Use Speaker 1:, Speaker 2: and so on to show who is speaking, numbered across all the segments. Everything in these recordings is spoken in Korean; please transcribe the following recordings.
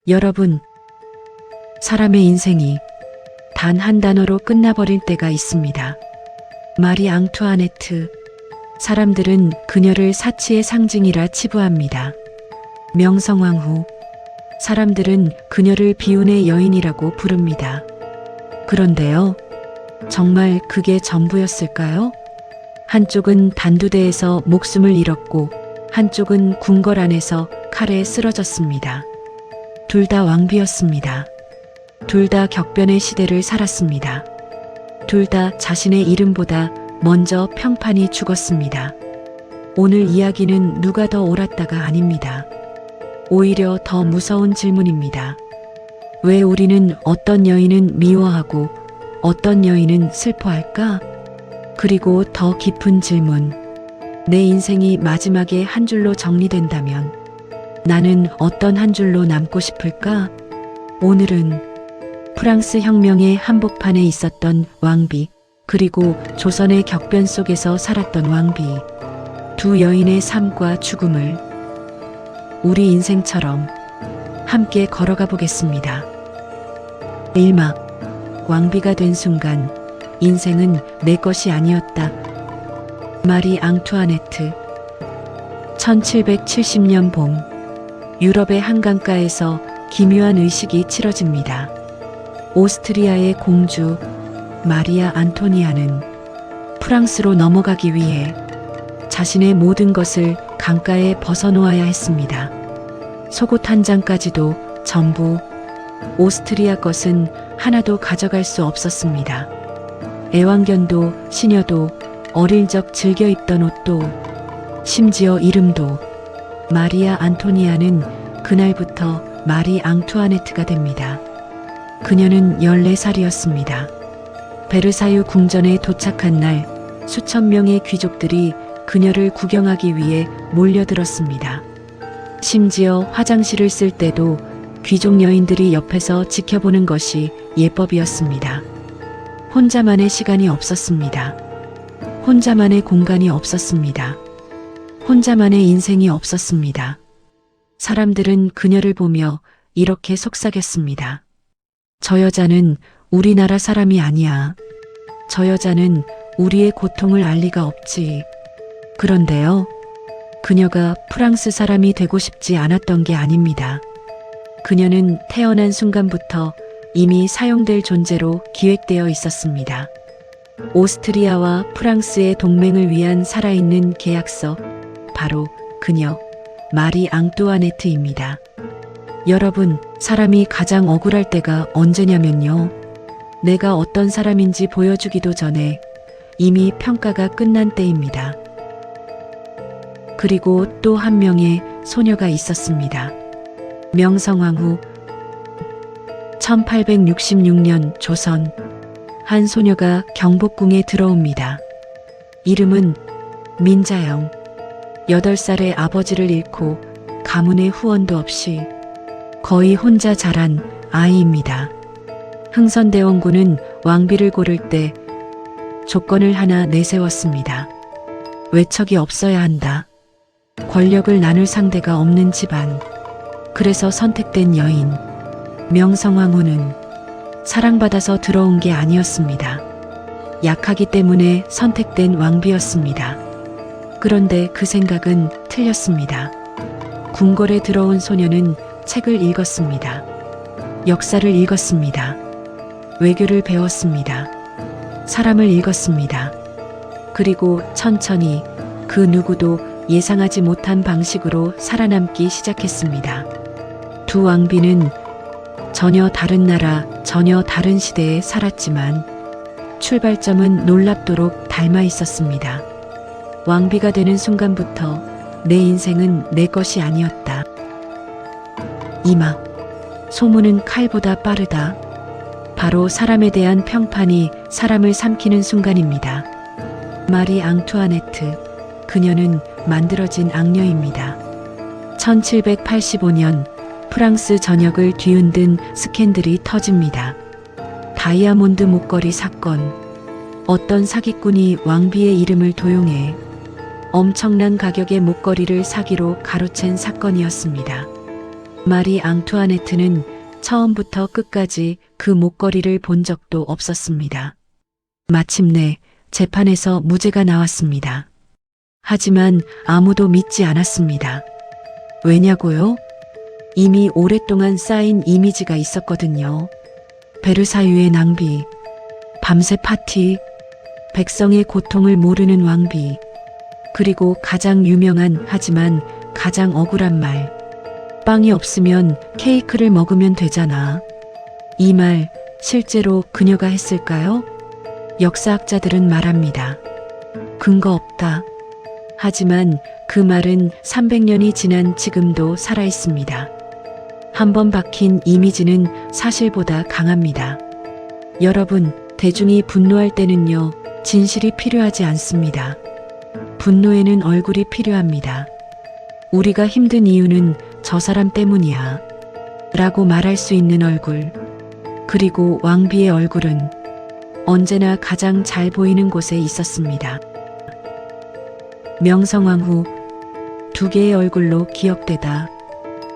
Speaker 1: 여러분, 사람의 인생이 단 한 단어로 끝나버릴 때가 있습니다. 마리 앙투아네트. 사람들은 그녀를 사치의 상징이라 치부합니다. 명성황후. 사람들은 그녀를 비운의 여인이라고 부릅니다. 그런데요, 정말 그게 전부였을까요? 한쪽은 단두대에서 목숨을 잃었고 한쪽은 궁궐 안에서 칼에 쓰러졌습니다. 둘 다 왕비였습니다. 둘 다 격변의 시대를 살았습니다. 둘 다 자신의 이름보다 먼저 평판이 죽었습니다. 오늘 이야기는 누가 더 옳았다가 아닙니다. 오히려 더 무서운 질문입니다. 왜 우리는 어떤 여인은 미워하고 어떤 여인은 슬퍼할까? 그리고 더 깊은 질문. 내 인생이 마지막에 한 줄로 정리된다면 나는 어떤 한 줄로 남고 싶을까? 오늘은 프랑스 혁명의 한복판에 있었던 왕비, 그리고 조선의 격변 속에서 살았던 왕비, 두 여인의 삶과 죽음을 우리 인생처럼 함께 걸어가 보겠습니다. 1막. 왕비가 된 순간 인생은 내 것이 아니었다. 마리 앙투아네트. 1770년 봄, 유럽의 한강가에서 기묘한 의식이 치러집니다. 오스트리아의 공주 마리아 안토니아는 프랑스로 넘어가기 위해 자신의 모든 것을 강가에 벗어놓아야 했습니다. 속옷 한 장까지도 전부. 오스트리아 것은 하나도 가져갈 수 없었습니다. 애완견도, 시녀도, 어릴 적 즐겨 입던 옷도, 심지어 이름도. 마리아 안토니아는 그날부터 마리 앙투아네트가 됩니다. 그녀는 14살이었습니다. 베르사유 궁전에 도착한 날 수천 명의 귀족들이 그녀를 구경하기 위해 몰려들었습니다. 심지어 화장실을 쓸 때도 귀족 여인들이 옆에서 지켜보는 것이 예법이었습니다. 혼자만의 시간이 없었습니다. 혼자만의 공간이 없었습니다. 혼자만의 인생이 없었습니다. 사람들은 그녀를 보며 이렇게 속삭였습니다. 저 여자는 우리나라 사람이 아니야. 저 여자는 우리의 고통을 알 리가 없지. 그런데요, 그녀가 프랑스 사람이 되고 싶지 않았던 게 아닙니다. 그녀는 태어난 순간부터 이미 사용될 존재로 기획되어 있었습니다. 오스트리아와 프랑스의 동맹을 위한 살아있는 계약서, 바로 그녀, 마리 앙뚜아네트입니다. 여러분, 사람이 가장 억울할 때가 언제냐면요. 내가 어떤 사람인지 보여주기도 전에 이미 평가가 끝난 때입니다. 그리고 또 한 명의 소녀가 있었습니다. 명성황후. 1866년 조선, 한 소녀가 경복궁에 들어옵니다. 이름은 민자영. 8살의 아버지를 잃고 가문의 후원도 없이 거의 혼자 자란 아이입니다. 흥선대원군은 왕비를 고를 때 조건을 하나 내세웠습니다. 외척이 없어야 한다. 권력을 나눌 상대가 없는 집안. 그래서 선택된 여인, 명성황후는 사랑받아서 들어온 게 아니었습니다. 약하기 때문에 선택된 왕비였습니다. 그런데 그 생각은 틀렸습니다. 궁궐에 들어온 소녀는 책을 읽었습니다. 역사를 읽었습니다. 외교를 배웠습니다. 사람을 읽었습니다. 그리고 천천히 그 누구도 예상하지 못한 방식으로 살아남기 시작했습니다. 두 왕비는 전혀 다른 나라, 전혀 다른 시대에 살았지만 출발점은 놀랍도록 닮아 있었습니다. 왕비가 되는 순간부터 내 인생은 내 것이 아니었다. 2막. 소문은 칼보다 빠르다. 바로 사람에 대한 평판이 사람을 삼키는 순간입니다. 마리 앙투아네트. 그녀는 만들어진 악녀입니다. 1785년 프랑스 전역을 뒤흔든 스캔들이 터집니다. 다이아몬드 목걸이 사건. 어떤 사기꾼이 왕비의 이름을 도용해 엄청난 가격의 목걸이를 사기로 가로챈 사건이었습니다. 마리 앙투아네트는 처음부터 끝까지 그 목걸이를 본 적도 없었습니다. 마침내 재판에서 무죄가 나왔습니다. 하지만 아무도 믿지 않았습니다. 왜냐고요? 이미 오랫동안 쌓인 이미지가 있었거든요. 베르사유의 낭비, 밤새 파티, 백성의 고통을 모르는 왕비, 그리고 가장 유명한 하지만 가장 억울한 말, 빵이 없으면 케이크를 먹으면 되잖아. 이 말 실제로 그녀가 했을까요? 역사학자들은 말합니다. 근거 없다. 하지만 그 말은 300년이 지난 지금도 살아있습니다. 한 번 박힌 이미지는 사실보다 강합니다. 여러분, 대중이 분노할 때는요, 진실이 필요하지 않습니다. 분노에는 얼굴이 필요합니다. 우리가 힘든 이유는 저 사람 때문이야. 라고 말할 수 있는 얼굴. 그리고 왕비의 얼굴은 언제나 가장 잘 보이는 곳에 있었습니다. 명성황 후 두 개의 얼굴로 기억되다.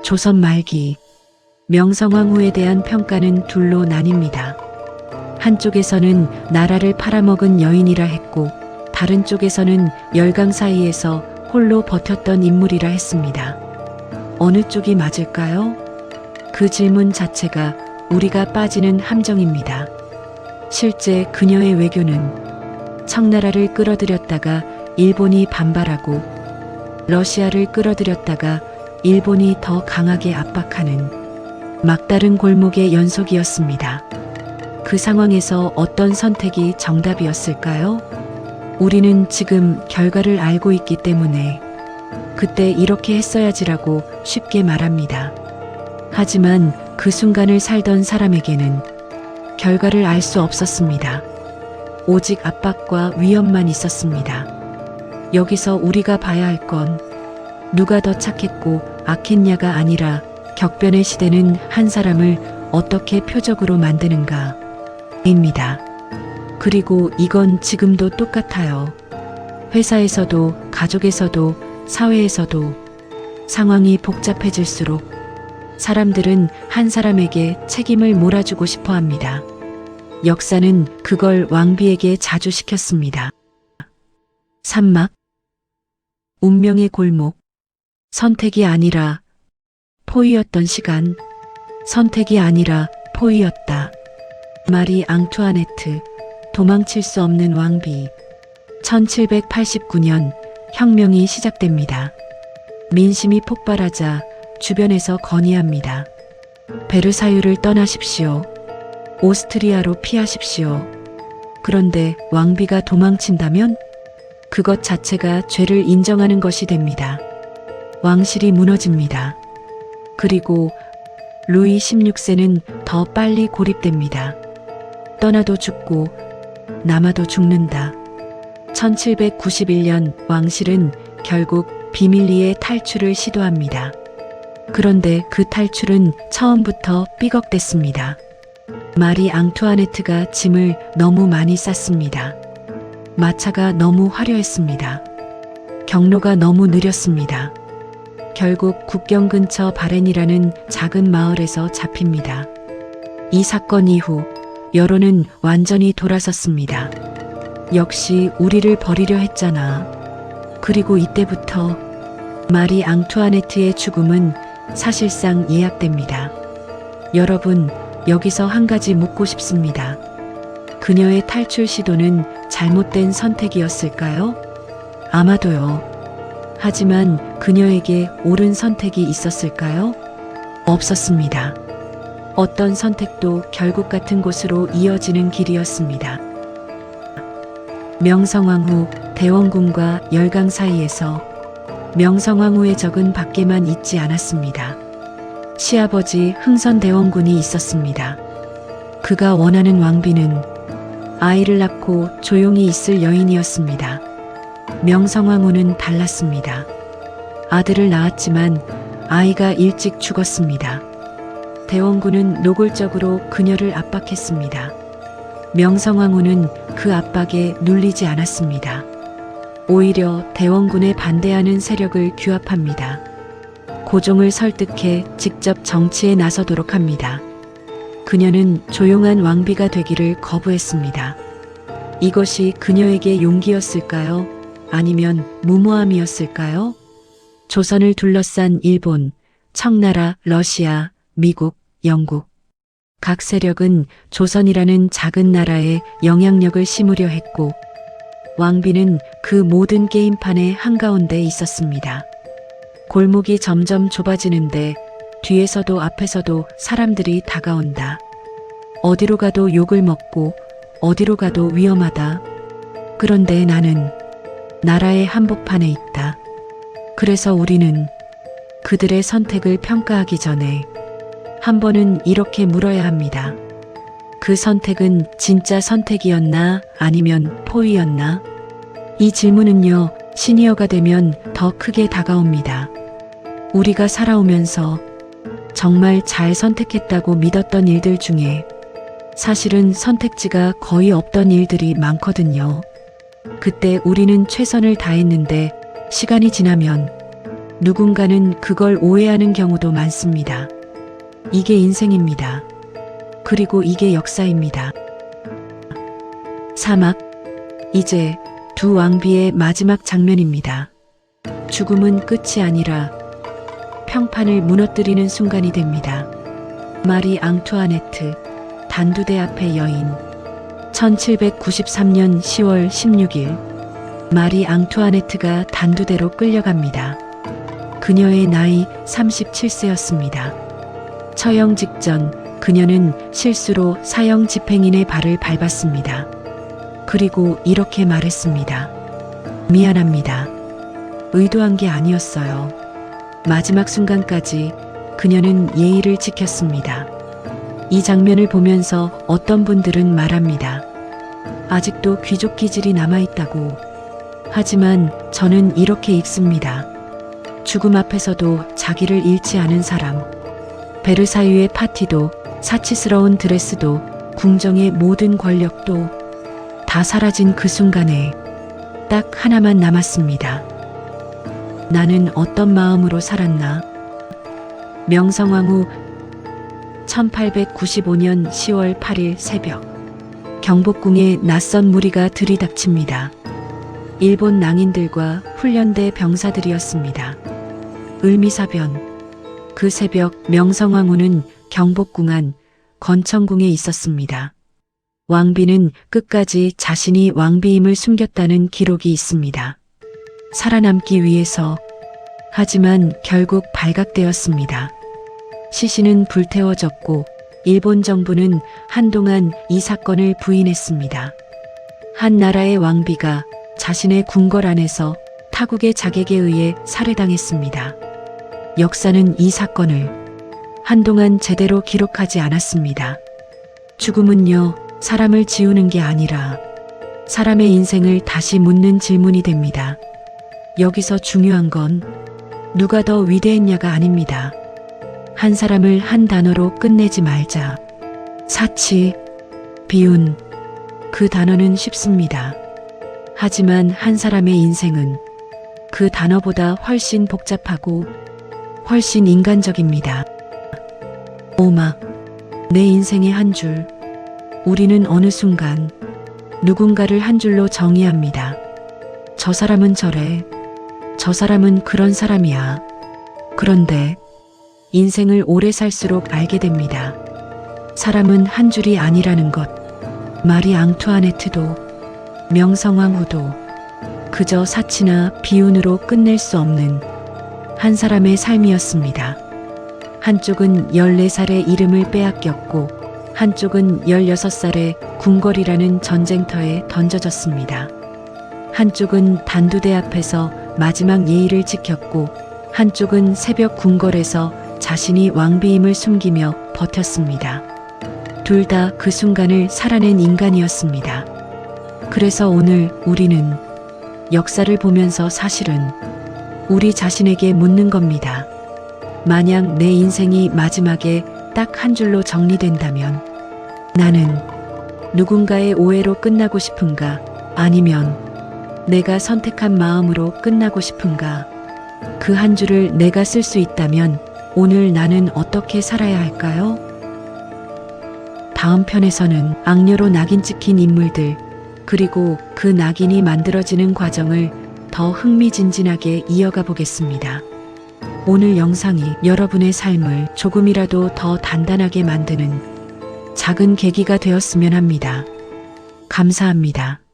Speaker 1: 조선 말기 명성황 후에 대한 평가는 둘로 나뉩니다. 한쪽에서는 나라를 팔아먹은 여인이라 했고 다른 쪽에서는 열강 사이에서 홀로 버텼던 인물이라 했습니다. 어느 쪽이 맞을까요? 그 질문 자체가 우리가 빠지는 함정입니다. 실제 그녀의 외교는 청나라를 끌어들였다가 일본이 반발하고 러시아를 끌어들였다가 일본이 더 강하게 압박하는 막다른 골목의 연속이었습니다. 그 상황에서 어떤 선택이 정답이었을까요? 우리는 지금 결과를 알고 있기 때문에 그때 이렇게 했어야지라고 쉽게 말합니다. 하지만 그 순간을 살던 사람에게는 결과를 알 수 없었습니다. 오직 압박과 위험만 있었습니다. 여기서 우리가 봐야 할 건 누가 더 착했고 악했냐가 아니라 격변의 시대는 한 사람을 어떻게 표적으로 만드는가 입니다. 그리고 이건 지금도 똑같아요. 회사에서도 가족에서도 사회에서도 상황이 복잡해질수록 사람들은 한 사람에게 책임을 몰아주고 싶어 합니다. 역사는 그걸 왕비에게 자주 시켰습니다. 산막, 운명의 골목, 선택이 아니라 포위였던 시간, 선택이 아니라 포위였다. 마리 앙투아네트, 도망칠 수 없는 왕비. 1789년 혁명이 시작됩니다. 민심이 폭발하자 주변에서 건의합니다. 베르사유를 떠나십시오. 오스트리아로 피하십시오. 그런데 왕비가 도망친다면 그것 자체가 죄를 인정하는 것이 됩니다. 왕실이 무너집니다. 그리고 루이 16세는 더 빨리 고립됩니다. 떠나도 죽고 남아도 죽는다. 1791년 왕실은 결국 비밀리에 탈출을 시도합니다. 그런데 그 탈출은 처음부터 삐걱댔습니다. 마리 앙투아네트가 짐을 너무 많이 쌌습니다. 마차가 너무 화려했습니다. 경로가 너무 느렸습니다. 결국 국경 근처 바렌이라는 작은 마을에서 잡힙니다. 이 사건 이후 여론은 완전히 돌아섰습니다. 역시 우리를 버리려 했잖아. 그리고 이때부터 마리 앙투아네트의 죽음은 사실상 예약됩니다. 여러분, 여기서 한 가지 묻고 싶습니다. 그녀의 탈출 시도는 잘못된 선택이었을까요? 아마도요. 하지만 그녀에게 옳은 선택이 있었을까요? 없었습니다. 어떤 선택도 결국 같은 곳으로 이어지는 길이었습니다. 명성황 후 대원군과 열강 사이에서 명성황 후의 적은 밖에만 있지 않았습니다. 시아버지 흥선대원군이 있었습니다. 그가 원하는 왕비는 아이를 낳고 조용히 있을 여인이었습니다. 명성황 후는 달랐습니다. 아들을 낳았지만 아이가 일찍 죽었습니다. 대원군은 노골적으로 그녀를 압박했습니다. 명성황 후는 그 압박에 눌리지 않았습니다. 오히려 대원군에 반대하는 세력을 규합합니다. 고종을 설득해 직접 정치에 나서도록 합니다. 그녀는 조용한 왕비가 되기를 거부했습니다. 이것이 그녀에게 용기였을까요? 아니면 무모함이었을까요? 조선을 둘러싼 일본, 청나라, 러시아, 미국, 영국. 각 세력은 조선이라는 작은 나라에 영향력을 심으려 했고, 왕비는 그 모든 게임판의 한가운데 있었습니다. 골목이 점점 좁아지는데 뒤에서도 앞에서도 사람들이 다가온다. 어디로 가도 욕을 먹고 어디로 가도 위험하다. 그런데 나는 나라의 한복판에 있다. 그래서 우리는 그들의 선택을 평가하기 전에 한 번은 이렇게 물어야 합니다. 그 선택은 진짜 선택이었나 아니면 포위였나? 이 질문은요, 시니어가 되면 더 크게 다가옵니다. 우리가 살아오면서 정말 잘 선택했다고 믿었던 일들 중에 사실은 선택지가 거의 없던 일들이 많거든요. 그때 우리는 최선을 다했는데 시간이 지나면 누군가는 그걸 오해하는 경우도 많습니다. 이게 인생입니다. 그리고 이게 역사입니다. 사막. 이제 두 왕비의 마지막 장면입니다. 죽음은 끝이 아니라 평판을 무너뜨리는 순간이 됩니다. 마리 앙투아네트, 단두대 앞의 여인. 1793년 10월 16일, 마리 앙투아네트가 단두대로 끌려갑니다. 그녀의 나이 37세였습니다. 처형 직전 그녀는 실수로 사형 집행인의 발을 밟았습니다. 그리고 이렇게 말했습니다. 미안합니다. 의도한 게 아니었어요. 마지막 순간까지 그녀는 예의를 지켰습니다. 이 장면을 보면서 어떤 분들은 말합니다. 아직도 귀족 기질이 남아있다고. 하지만 저는 이렇게 읽습니다. 죽음 앞에서도 자기를 잃지 않은 사람. 베르사유의 파티도, 사치스러운 드레스도, 궁정의 모든 권력도 다 사라진 그 순간에 딱 하나만 남았습니다. 나는 어떤 마음으로 살았나? 명성황후 1895년 10월 8일 새벽, 경복궁에 낯선 무리가 들이닥칩니다. 일본 낭인들과 훈련대 병사들이었습니다. 을미사변. 그 새벽 명성황후는 경복궁 안 건청궁에 있었습니다. 왕비는 끝까지 자신이 왕비임을 숨겼다는 기록이 있습니다. 살아남기 위해서. 하지만 결국 발각되었습니다. 시신은 불태워졌고 일본 정부는 한동안 이 사건을 부인했습니다. 한 나라의 왕비가 자신의 궁궐 안에서 타국의 자객에 의해 살해당했습니다. 역사는 이 사건을 한동안 제대로 기록하지 않았습니다. 죽음은요, 사람을 지우는 게 아니라 사람의 인생을 다시 묻는 질문이 됩니다. 여기서 중요한 건 누가 더 위대했냐가 아닙니다. 한 사람을 한 단어로 끝내지 말자. 사치, 비운. 그 단어는 쉽습니다. 하지만 한 사람의 인생은 그 단어보다 훨씬 복잡하고 훨씬 인간적입니다. 오막. 내 인생의 한 줄. 우리는 어느 순간 누군가를 한 줄로 정의합니다. 저 사람은 저래. 저 사람은 그런 사람이야. 그런데 인생을 오래 살수록 알게 됩니다. 사람은 한 줄이 아니라는 것. 마리 앙투아네트도 명성황후도 그저 사치나 비운으로 끝낼 수 없는 한 사람의 삶이었습니다. 한쪽은 14살의 이름을 빼앗겼고 한쪽은 16살의 궁궐이라는 전쟁터에 던져졌습니다. 한쪽은 단두대 앞에서 마지막 예의를 지켰고 한쪽은 새벽 궁궐에서 자신이 왕비임을 숨기며 버텼습니다. 둘 다 그 순간을 살아낸 인간이었습니다. 그래서 오늘 우리는 역사를 보면서 사실은 우리 자신에게 묻는 겁니다. 만약 내 인생이 마지막에 딱 한 줄로 정리된다면 나는 누군가의 오해로 끝나고 싶은가? 아니면 내가 선택한 마음으로 끝나고 싶은가? 그 한 줄을 내가 쓸 수 있다면 오늘 나는 어떻게 살아야 할까요? 다음 편에서는 악녀로 낙인 찍힌 인물들, 그리고 그 낙인이 만들어지는 과정을 더 흥미진진하게 이어가 보겠습니다. 오늘 영상이 여러분의 삶을 조금이라도 더 단단하게 만드는 작은 계기가 되었으면 합니다. 감사합니다.